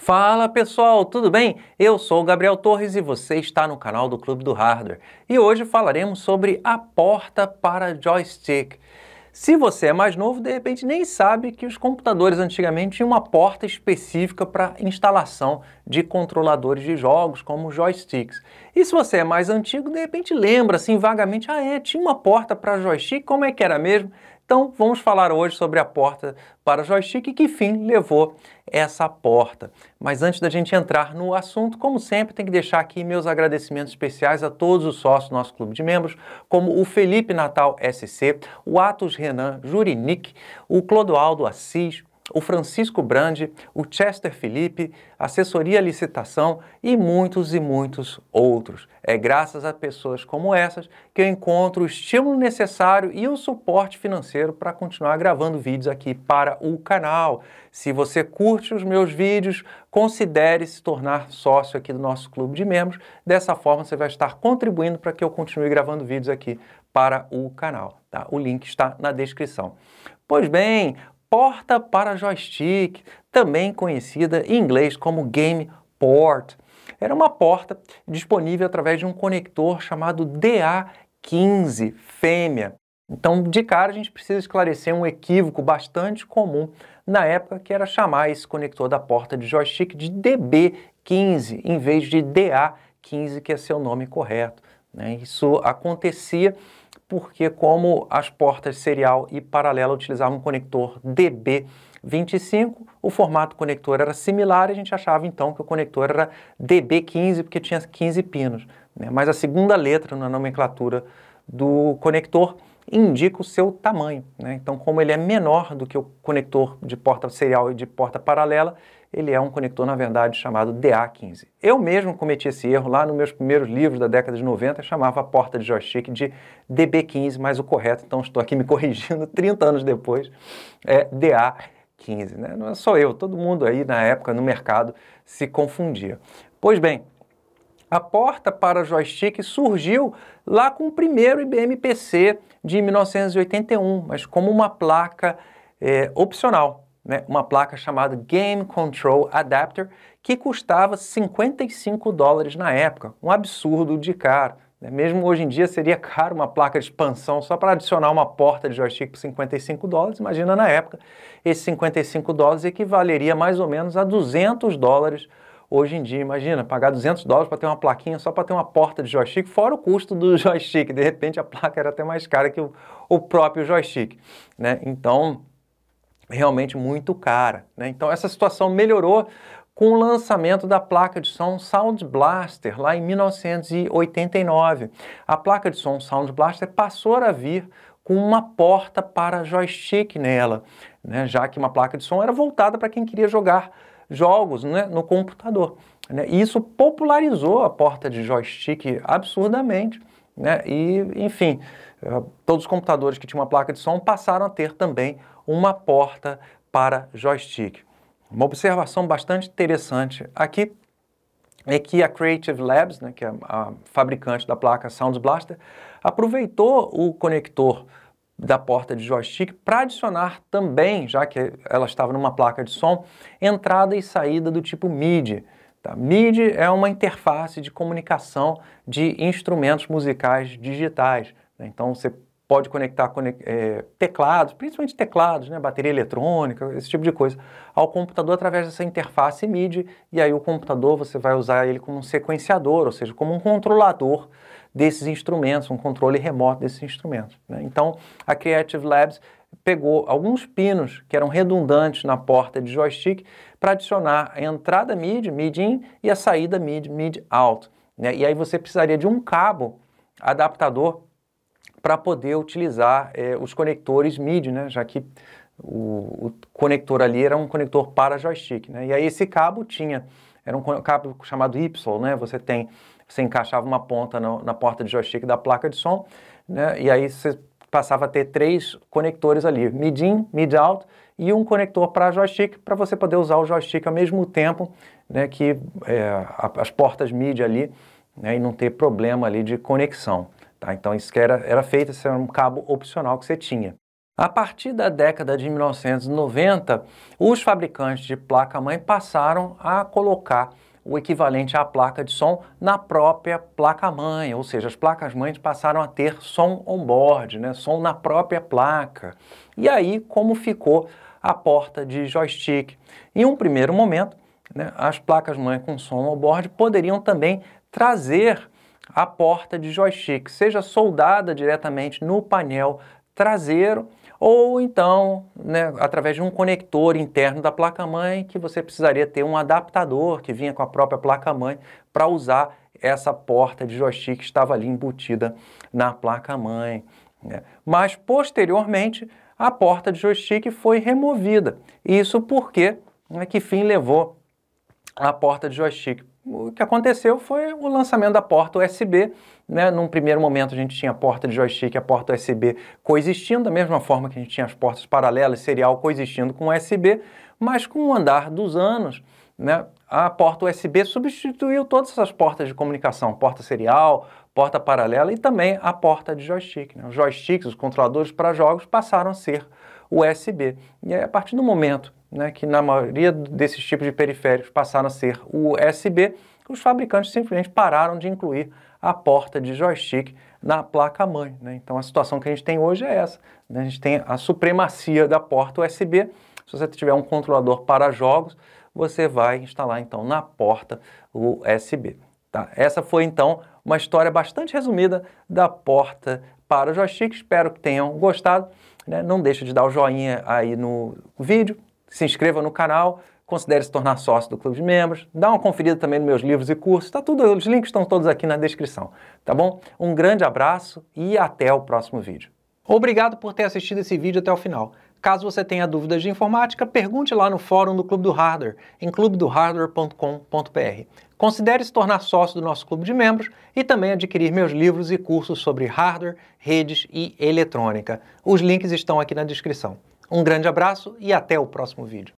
Fala pessoal, tudo bem? Eu sou o Gabriel Torres e você está no canal do Clube do Hardware. E hoje falaremos sobre a porta para joystick. Se você é mais novo, de repente nem sabe que os computadores antigamente tinham uma porta específica para instalação de controladores de jogos, como joysticks. E se você é mais antigo, de repente lembra assim vagamente, tinha uma porta para joystick, como é que era mesmo? Então vamos falar hoje sobre a porta para joystick e que fim levou essa porta. Mas antes da gente entrar no assunto, como sempre, tem que deixar aqui meus agradecimentos especiais a todos os sócios do nosso clube de membros, como o Felipe Natal SC, o Atos Renan Jurinic, o Clodoaldo Assis, o Francisco Brandi, o Chester Felipe, Assessoria Licitação e muitos outros. É graças a pessoas como essas que eu encontro o estímulo necessário e o suporte financeiro para continuar gravando vídeos aqui para o canal. Se você curte os meus vídeos, considere se tornar sócio aqui do nosso clube de membros. Dessa forma você vai estar contribuindo para que eu continue gravando vídeos aqui para o canal. Tá? O link está na descrição. Pois bem, porta para joystick, também conhecida em inglês como Game Port. Era uma porta disponível através de um conector chamado DA15 fêmea. Então, de cara, a gente precisa esclarecer um equívoco bastante comum na época, que era chamar esse conector da porta de joystick de DB15, em vez de DA15, que é seu nome correto, né? Isso acontecia porque como as portas serial e paralela utilizavam um conector DB25, o formato do conector era similar e a gente achava então que o conector era DB15 porque tinha 15 pinos, né? Mas a segunda letra na nomenclatura do conector indica o seu tamanho, né? Então, como ele é menor do que o conector de porta serial e de porta paralela, ele é um conector, na verdade, chamado DA15. Eu mesmo cometi esse erro lá nos meus primeiros livros da década de 90, chamava a porta de joystick de DB15, mas o correto, então estou aqui me corrigindo 30 anos depois, é DA15, né? Não é só eu, todo mundo aí na época no mercado se confundia. Pois bem, a porta para joystick surgiu lá com o primeiro IBM PC de 1981, mas como uma placa opcional, né? Uma placa chamada Game Control Adapter, que custava $55 na época, um absurdo de caro, né? Mesmo hoje em dia seria caro uma placa de expansão só para adicionar uma porta de joystick por $55, imagina na época, esses $55 equivaleria mais ou menos a $200 hoje em dia. Imagina, pagar $200 para ter uma plaquinha só para ter uma porta de joystick, fora o custo do joystick. De repente a placa era até mais cara que o próprio joystick, né? Então, realmente muito cara, né? Então essa situação melhorou com o lançamento da placa de som Sound Blaster, lá em 1989. A placa de som Sound Blaster passou a vir com uma porta para joystick nela, né? Já que uma placa de som era voltada para quem queria jogar jogos, né, no computador, né? E isso popularizou a porta de joystick absurdamente, né? E, enfim, todos os computadores que tinham uma placa de som passaram a ter também uma porta para joystick. Uma observação bastante interessante aqui é que a Creative Labs, né, que é a fabricante da placa Sound Blaster, aproveitou o conector da porta de joystick para adicionar também, já que ela estava numa placa de som, entrada e saída do tipo MIDI. Tá? MIDI é uma interface de comunicação de instrumentos musicais digitais, né? Então você pode conectar teclados, principalmente teclados, né? Bateria eletrônica, esse tipo de coisa, ao computador através dessa interface MIDI, e aí o computador você vai usar ele como um sequenciador, ou seja, como um controlador desses instrumentos, um controle remoto desses instrumentos, né? Então, a Creative Labs pegou alguns pinos que eram redundantes na porta de joystick para adicionar a entrada MIDI, MIDI-in, e a saída MIDI, MIDI-out, né? E aí você precisaria de um cabo adaptador para poder utilizar os conectores MIDI, né? Já que o conector ali era um conector para joystick, né? E aí esse cabo era um cabo chamado YPSL, né? Você encaixava uma ponta na porta de joystick da placa de som, né? E aí você passava a ter 3 conectores ali, MIDI-in, MIDI-out e um conector para joystick, para você poder usar o joystick ao mesmo tempo, né, que as portas MIDI ali, né, e não ter problema ali de conexão. Tá? Então isso que era feito, esse era um cabo opcional que você tinha. A partir da década de 1990, os fabricantes de placa-mãe passaram a colocar o equivalente à placa de som na própria placa-mãe, ou seja, as placas-mães passaram a ter som on-board, né, som na própria placa. E aí, como ficou a porta de joystick? Em um primeiro momento, né, as placas-mãe com som on-board poderiam também trazer a porta de joystick, seja soldada diretamente no painel traseiro, ou então, né, através de um conector interno da placa-mãe, que você precisaria ter um adaptador que vinha com a própria placa-mãe para usar essa porta de joystick que estava ali embutida na placa-mãe, né? Mas, posteriormente, a porta de joystick foi removida. Isso porque, né, que fim levou a porta de joystick? O que aconteceu foi o lançamento da porta USB, né? Num primeiro momento a gente tinha a porta de joystick e a porta USB coexistindo, da mesma forma que a gente tinha as portas paralelas serial coexistindo com USB, mas com o andar dos anos, né, a porta USB substituiu todas essas portas de comunicação, porta serial, porta paralela e também a porta de joystick, né? Os joysticks, os controladores para jogos passaram a ser USB. E aí, a partir do momento, né, que na maioria desses tipos de periféricos passaram a ser USB, os fabricantes simplesmente pararam de incluir a porta de joystick na placa-mãe, né? Então a situação que a gente tem hoje é essa, né? A gente tem a supremacia da porta USB. Se você tiver um controlador para jogos, você vai instalar então na porta USB. Tá? Essa foi então uma história bastante resumida da porta para joystick. Espero que tenham gostado, né? Não deixe de dar o joinha aí no vídeo, se inscreva no canal, considere se tornar sócio do Clube de Membros, dá uma conferida também nos meus livros e cursos, tá tudo, os links estão todos aqui na descrição, tá bom? Um grande abraço e até o próximo vídeo. Obrigado por ter assistido esse vídeo até o final. Caso você tenha dúvidas de informática, pergunte lá no fórum do Clube do Hardware, em clubedohardware.com.br. Considere se tornar sócio do nosso Clube de Membros e também adquirir meus livros e cursos sobre hardware, redes e eletrônica. Os links estão aqui na descrição. Um grande abraço e até o próximo vídeo.